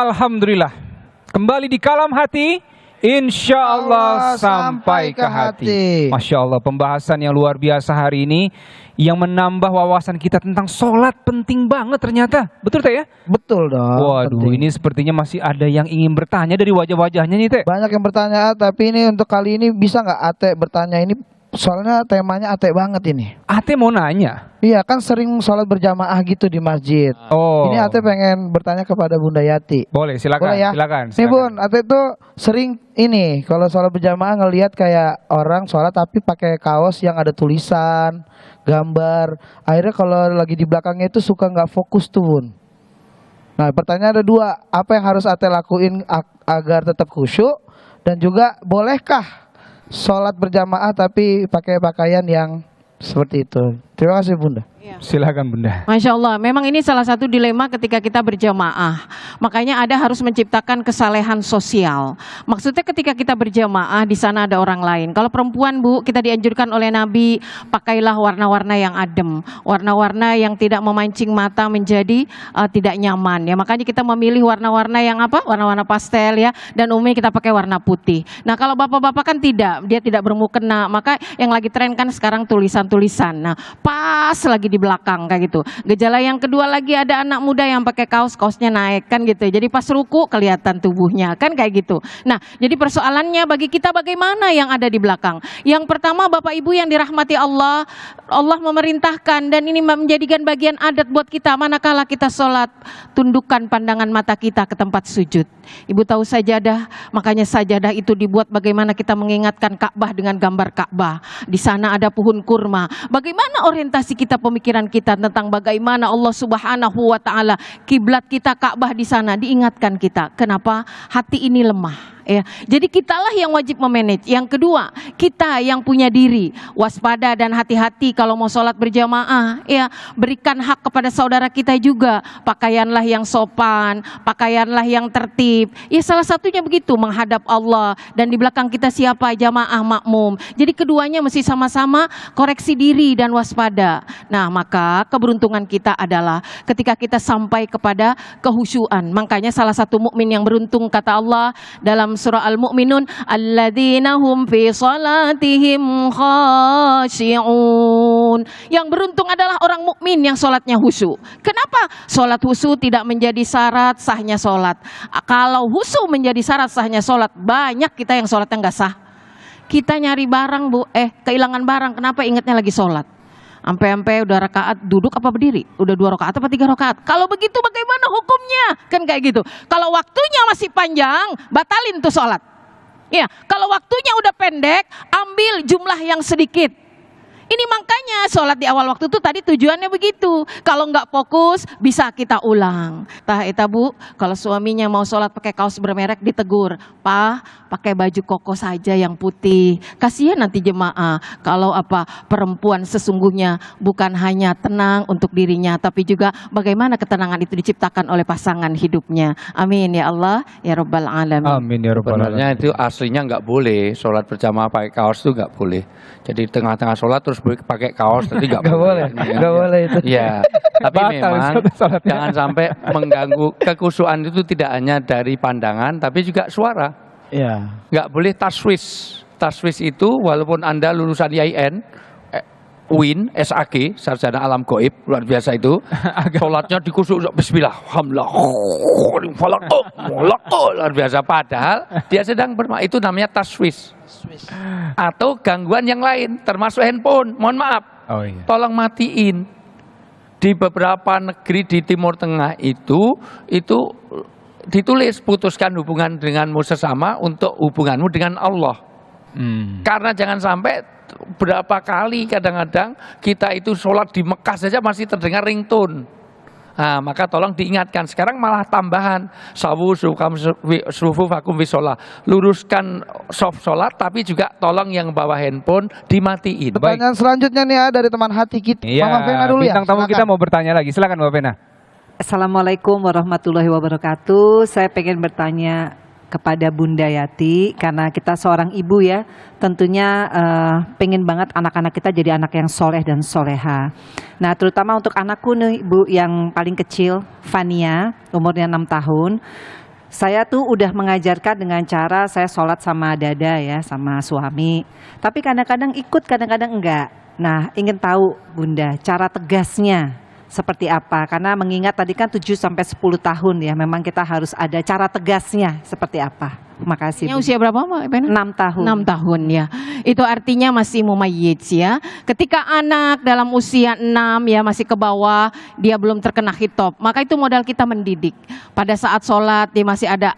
Alhamdulillah. Kembali di Kalam Hati, insya Allah sampai ke hati. Masya Allah, pembahasan yang luar biasa hari ini yang menambah wawasan kita tentang sholat penting banget ternyata. Betul Teh ya? Betul dong. Waduh, penting. ini sepertinya masih ada yang ingin bertanya dari wajah-wajahnya nih Teh. Banyak yang bertanya, tapi ini untuk kali ini bisa nggak Ate bertanya ini? Soalnya temanya Ate banget ini. Ate mau nanya. Iya kan sering sholat berjamaah gitu di masjid. Oh. Ini Ate pengen bertanya kepada Bunda Yati. Boleh, silakan. Boleh ya? Silakan. Nih Bun, Ate tuh sering ini kalau sholat berjamaah ngelihat kayak orang sholat tapi pakai kaos yang ada tulisan, gambar. Akhirnya kalau lagi di belakangnya itu suka nggak fokus tuh Bun. Nah pertanyaan ada dua, apa yang harus Ate lakuin agar tetap khusyuk, dan juga bolehkah sholat berjamaah tapi pakai pakaian yang seperti itu? Terima kasih Bunda. Silakan Bunda. Masya Allah, memang ini salah satu dilema ketika kita berjamaah. Makanya ada harus menciptakan kesalehan sosial. Maksudnya ketika kita berjamaah di sana ada orang lain. Kalau perempuan Bu, kita dianjurkan oleh Nabi pakailah warna-warna yang adem, warna-warna yang tidak memancing mata menjadi tidak nyaman. Ya makanya kita memilih warna-warna yang apa? Warna-warna pastel ya. Dan umumnya kita pakai warna putih. Nah kalau bapak-bapak kan tidak, dia tidak bermukena. Maka yang lagi tren kan sekarang tulisan-tulisan. Nah pas lagi di belakang kayak gitu. Gejala yang kedua lagi ada anak muda yang pakai kaosnya naik kan gitu. Jadi pas ruku kelihatan tubuhnya kan kayak gitu. Nah, jadi persoalannya bagi kita bagaimana yang ada di belakang. Yang pertama Bapak Ibu yang dirahmati Allah, Allah memerintahkan dan ini menjadikan bagian adat buat kita manakala kita sholat, tundukkan pandangan mata kita ke tempat sujud. Ibu tahu sajadah, makanya sajadah itu dibuat bagaimana kita mengingatkan Ka'bah dengan gambar Ka'bah. Di sana ada pohon kurma. Bagaimana orientasi kita, pemikiran kita tentang bagaimana Allah Subhanahu wa taala, kiblat kita Ka'bah di sana, diingatkan kita. Kenapa? Hati ini lemah. Ya, jadi kitalah yang wajib memanage. Yang kedua, kita yang punya diri waspada dan hati-hati kalau mau sholat berjamaah. Ya, berikan hak kepada saudara kita juga. Pakaianlah yang sopan, pakaianlah yang tertib. Ya, salah satunya begitu menghadap Allah dan di belakang kita siapa? Jamaah makmum. Jadi keduanya mesti sama-sama koreksi diri dan waspada. Nah, maka keberuntungan kita adalah ketika kita sampai kepada kehusyuan. Makanya salah satu mukmin yang beruntung kata Allah dalam surah Al-Mu'minun, alladzina hum fi salatihim khashi'un. Yang beruntung adalah orang mukmin yang sholatnya khusyuk. Kenapa? Sholat khusyuk tidak menjadi syarat sahnya sholat. Kalau khusyuk menjadi syarat sahnya sholat, banyak kita yang sholatnya nggak sah. Kita nyari barang Bu, kehilangan barang, kenapa ingatnya lagi sholat? Sampai udah rakaat duduk apa berdiri? Udah 2 rakaat apa 3 rakaat? Kalau begitu bagaimana hukumnya? Kan kayak gitu. Kalau waktunya masih panjang, batalin tuh sholat. Ya, kalau waktunya udah pendek, ambil jumlah yang sedikit. Ini makanya sholat di awal waktu itu tadi tujuannya begitu. Kalau nggak fokus bisa kita ulang. Tah eta Bu, kalau suaminya mau sholat pakai kaos bermerek ditegur, "Pak, pakai baju koko saja yang putih." Kasihan nanti jemaah. Kalau perempuan sesungguhnya bukan hanya tenang untuk dirinya, tapi juga bagaimana ketenangan itu diciptakan oleh pasangan hidupnya. Amin ya Allah ya Rabbal Alamin. Amin ya Rabbal Alamin. Sebenarnya itu aslinya nggak boleh sholat berjamaah pakai kaos, itu nggak boleh. Jadi tengah-tengah sholat terus pakai kaos tadi nggak boleh. Nggak boleh itu. Iya. Tapi memang jangan sampai mengganggu kekhusyuan itu, tidak hanya dari pandangan tapi juga suara. Iya. Nggak boleh taswis. Taswis itu walaupun Anda lulusan IAIN, UIN, SAG, sarjana alam goib, luar biasa itu. Sholatnya dikusuk, bismillah, alhamdulillah, luar biasa. Padahal dia sedang itu namanya taswis. Atau gangguan yang lain, termasuk handphone. Mohon maaf, tolong matiin. Di beberapa negeri di Timur Tengah itu ditulis putuskan hubungan denganmu sesama untuk hubunganmu dengan Allah. Karena jangan sampai berapa kali kadang-kadang kita itu sholat di Mekah saja masih terdengar ringtone. Nah, maka tolong diingatkan. Sekarang malah tambahan sufufakum fi sholat. Luruskan soft sholat, tapi juga tolong yang bawa handphone dimatiin. Pertanyaan selanjutnya nih ya dari teman hati kita. Iya, Mama Vena dulu ya. bintang tamu kita mau bertanya lagi. Silakan Mbak Vena. Assalamualaikum warahmatullahi wabarakatuh. Saya pengen bertanya kepada Bunda Yati, karena kita seorang ibu ya, tentunya pengen banget anak-anak kita jadi anak yang soleh dan soleha. Nah terutama untuk anakku nih Bu yang paling kecil, Fania, umurnya 6 tahun. Saya tuh udah mengajarkan dengan cara saya sholat sama dada ya, sama suami. Tapi kadang-kadang ikut, kadang-kadang enggak. Nah, ingin tahu Bunda, cara tegasnya seperti apa? Karena mengingat tadi kan 7-10 tahun ya, memang kita harus ada cara tegasnya seperti apa. Terima kasih. Ini usia berapa Mbak Pena? 6 tahun. 6 tahun ya. Itu artinya masih mumayyiz ya. Ketika anak dalam usia 6 ya masih ke bawah, dia belum terkena hitop, maka itu modal kita mendidik. Pada saat sholat dia masih ada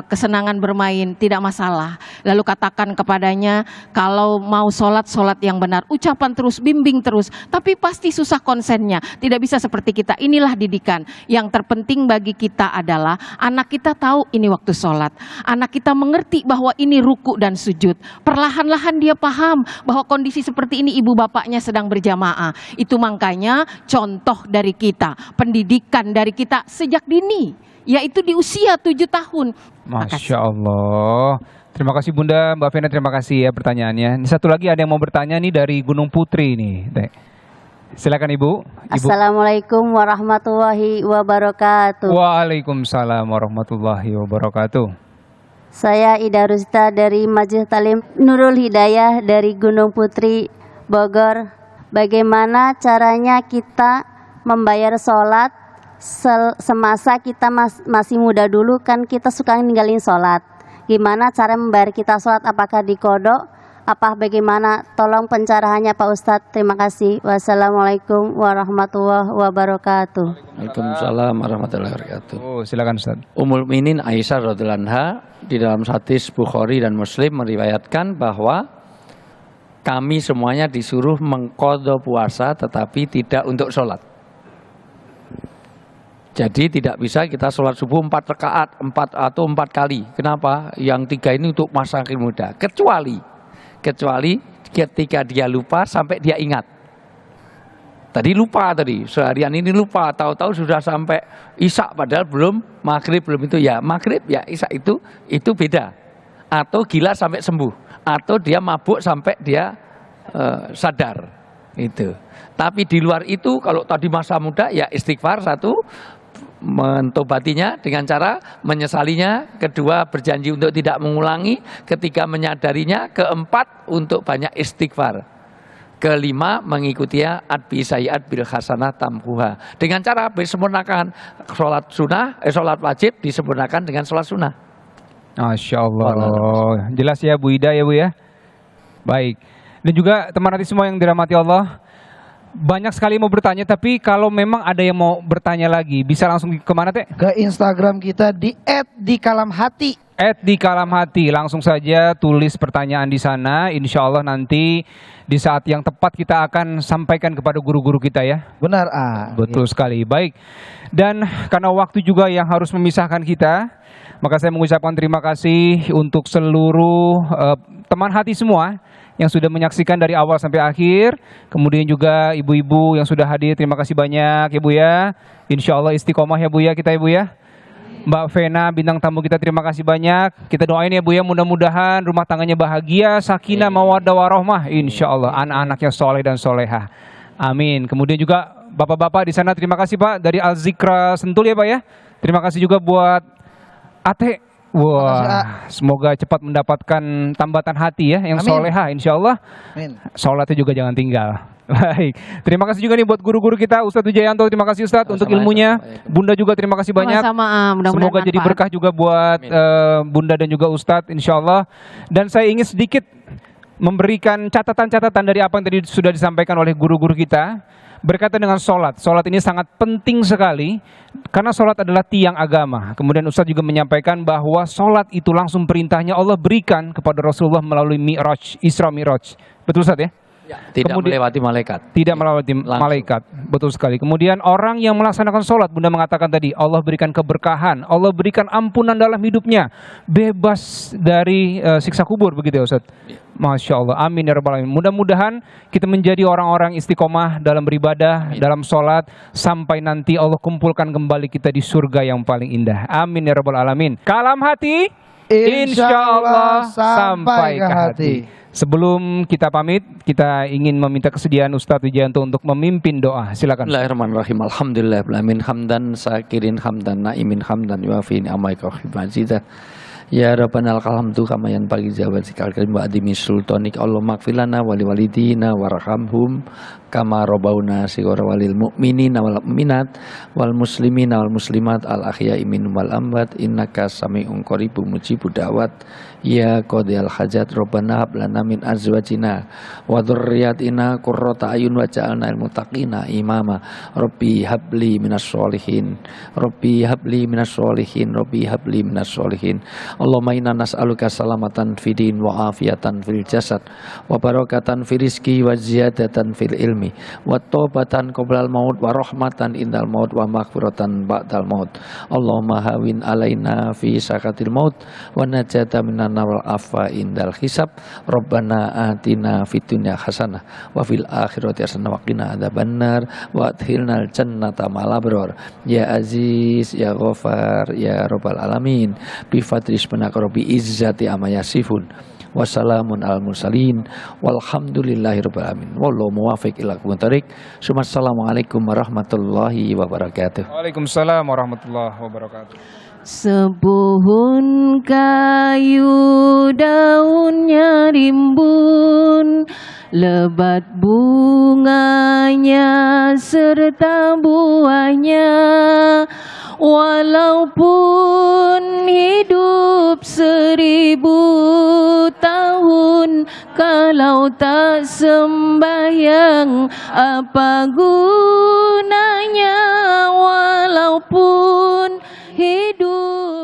kesenangan bermain, tidak masalah. Lalu katakan kepadanya, kalau mau sholat, sholat yang benar. Ucapan terus, bimbing terus. Tapi pasti susah konsennya. Tidak bisa seperti kita. Inilah didikan. Yang terpenting bagi kita adalah anak kita tahu ini waktu sholat. Anak kita mengerti bahwa ini ruku dan sujud. Perlahan-lahan dia paham bahwa kondisi seperti ini ibu bapaknya sedang berjamaah. Itu makanya contoh dari kita, pendidikan dari kita sejak dini, yaitu di usia 7 tahun. Masya Allah. Terima kasih Bunda, Mbak Vena, terima kasih ya pertanyaannya. Ini satu lagi ada yang mau bertanya nih dari Gunung Putri nih. Silakan Ibu. Assalamualaikum warahmatullahi wabarakatuh. Waalaikumsalam warahmatullahi wabarakatuh. Saya Ida Rusta dari Majelis Talim Nurul Hidayah dari Gunung Putri, Bogor. Bagaimana caranya kita membayar sholat semasa kita masih muda dulu, kan kita suka ninggalin sholat. Gimana cara membayar kita sholat, apakah dikodok? Apa bagaimana? Tolong pencerahannya Pak Ustadz. Terima kasih. Wassalamualaikum warahmatullahi wabarakatuh. Waalaikumsalam warahmatullahi wabarakatuh. Oh, silakan Ustaz. Ummul Mukminin Aisyah radhiyallahu anha di dalam hadis Bukhari dan Muslim meriwayatkan bahwa kami semuanya disuruh mengqadha puasa tetapi tidak untuk sholat. Jadi tidak bisa kita sholat subuh 4 rakaat, 4 atau 4 kali. Kenapa? Yang 3 ini untuk masyarakat muda. Kecuali ketika dia lupa sampai dia ingat. Tadi lupa seharian ini lupa, tahu-tahu sudah sampai isya padahal belum maghrib, belum itu ya maghrib ya isya itu beda. Atau gila sampai sembuh, atau dia mabuk sampai dia sadar itu. Tapi di luar itu kalau tadi masa muda ya istighfar, satu, mentobatinya dengan cara menyesalinya, kedua berjanji untuk tidak mengulangi, ketiga menyadarinya, keempat untuk banyak istighfar, kelima mengikutinya adbi sayiat bil hasanah tamhuha, dengan cara disempurnakan sholat wajib disempurnakan dengan sholat sunnah. Masya Allah. Jelas ya Bu Ida ya Bu ya. Baik. Dan juga teman hati semua yang dirahmati Allah, banyak sekali mau bertanya, tapi kalau memang ada yang mau bertanya lagi, bisa langsung kemana Teh? Ke Instagram kita di @dikalamhati. @dikalamhati, langsung saja tulis pertanyaan di sana. Insya Allah nanti di saat yang tepat kita akan sampaikan kepada guru-guru kita ya. Benar Betul sekali. Baik. Dan karena waktu juga yang harus memisahkan kita, maka saya mengucapkan terima kasih untuk seluruh teman hati semua yang sudah menyaksikan dari awal sampai akhir. Kemudian juga ibu-ibu yang sudah hadir, terima kasih banyak ya Bu ya. Insya Allah istiqomah ya Bu ya kita ya Bu ya. Mbak Vena bintang tamu kita, terima kasih banyak. Kita doain ya Bu ya, mudah-mudahan rumah tangganya bahagia, sakinah, mawaddah warahmah. Insya Allah anak-anaknya soleh dan solehah. Amin. Kemudian juga bapak-bapak di sana, terima kasih Pak dari Al-Zikra Sentul ya Pak ya. Terima kasih juga buat Ate. Wah, semoga cepat mendapatkan tambatan hati ya yang solehah insya Allah. Amin. Sholatnya juga jangan tinggal. Baik, terima kasih juga nih buat guru-guru kita, Ustadz Wijayanto, terima kasih Ustadz untuk ilmunya. Bunda juga terima kasih banyak. Sama-sama, mudah-mudahan Semoga jadi manfaat. berkah juga buat Bunda dan juga Ustadz insya Allah. Dan saya ingin sedikit memberikan catatan-catatan dari apa yang tadi sudah disampaikan oleh guru-guru kita. Berkaitan dengan sholat, sholat ini sangat penting sekali karena sholat adalah tiang agama. Kemudian Ustadz juga menyampaikan bahwa sholat itu langsung perintahnya Allah berikan kepada Rasulullah melalui Mi'raj, Isra Mi'raj. Betul Ustadz ya? Tidak melewati malaikat. Tidak melewati malaikat, betul sekali. Kemudian orang yang melaksanakan sholat, Bunda mengatakan tadi, Allah berikan keberkahan, Allah berikan ampunan dalam hidupnya, bebas dari siksa kubur, begitu ya Ustaz? Masya Allah, amin ya rabbal alamin. Mudah-mudahan kita menjadi orang-orang istiqomah dalam beribadah, dalam sholat, sampai nanti Allah kumpulkan kembali kita di surga yang paling indah. Amin ya rabbal alamin. Kalam hati, insya Allah sampai ke hati. Sebelum kita pamit, kita ingin meminta kesediaan Ustadz Wijayanto untuk memimpin doa. Silakan. Bismillahirrahmanirrahim. Alhamdulillahirabbil hamdan sakirin hamdan naimin hamdan yuafi ni'amaika wa mazidah. Ya Rabbana alhamdu kama yanbaghi jawatikal karim wa adimi sultanik Allahumma ighfirlana wa liwalidina warhamhum kama rabbawna shighara walil mu'minina wal mu'minat wal muslimina wal muslimat al ahya'i minhum wal amwat innaka sami'un qaribun mujibud da'wat ya qadiyal hajat Rabbana hab lana min azwajina wa dzurriyyatina qurrata ayun waj'alna lil muttaqina imama Rabbi habli minas sholihin Rabbi habli minas sholihin Rabbi habli minas sholihin Allahumma inna nas'aluka salamatan fidin wa afiatan fil jasad wa barakatan fil rizki wa ziyadatan fil ilmi wa taubatan qoblal maut wa rahmatan indal maut wa maghfiratan ba'dal maut Allahumma hawin alaina fi sakatil maut wa najata minan wal afa indal hisab Rabbana atina fid dunya hasanah wa fil akhirati hasanah wa qina adzabannar wa adkhilnal jannata ma'al abrar ya aziz ya ghafar ya rabbal alamin bi fadlis penakrobi izzati amayasifun wassalamun al mursalin walhamdulillahirabbil alamin wallahu muwaffiq ila aqwamit thoriq. Assalamualaikum warahmatullahi wabarakatuh. Waalaikumsalam warahmatullahi wabarakatuh. Sebuhun kayu daunnya rimbun, lebat bunganya serta buahnya. Walaupun hidup 1000 tahun, kalau tak sembahyang apa gunanya? Walaupun hidup